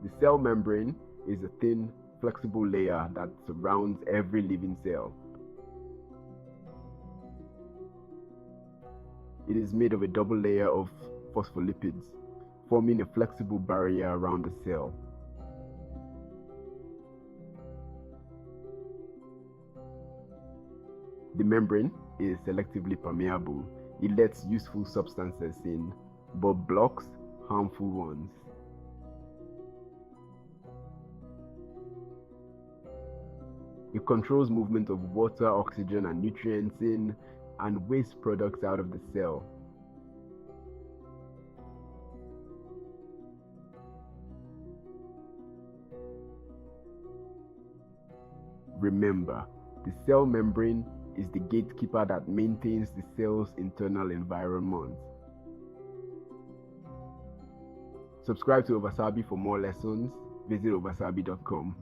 The cell membrane is a thin, flexible layer that surrounds every living cell. It is made of a double layer of phospholipids, forming a flexible barrier around the cell. The membrane is selectively permeable. It lets useful substances in, but blocks harmful ones. It controls movement of water, oxygen, and nutrients in and waste products out of the cell. Remember, the cell membrane is the gatekeeper that maintains the cell's internal environment. Subscribe to Ovasaabi for more lessons. Visit ovasaabi.com.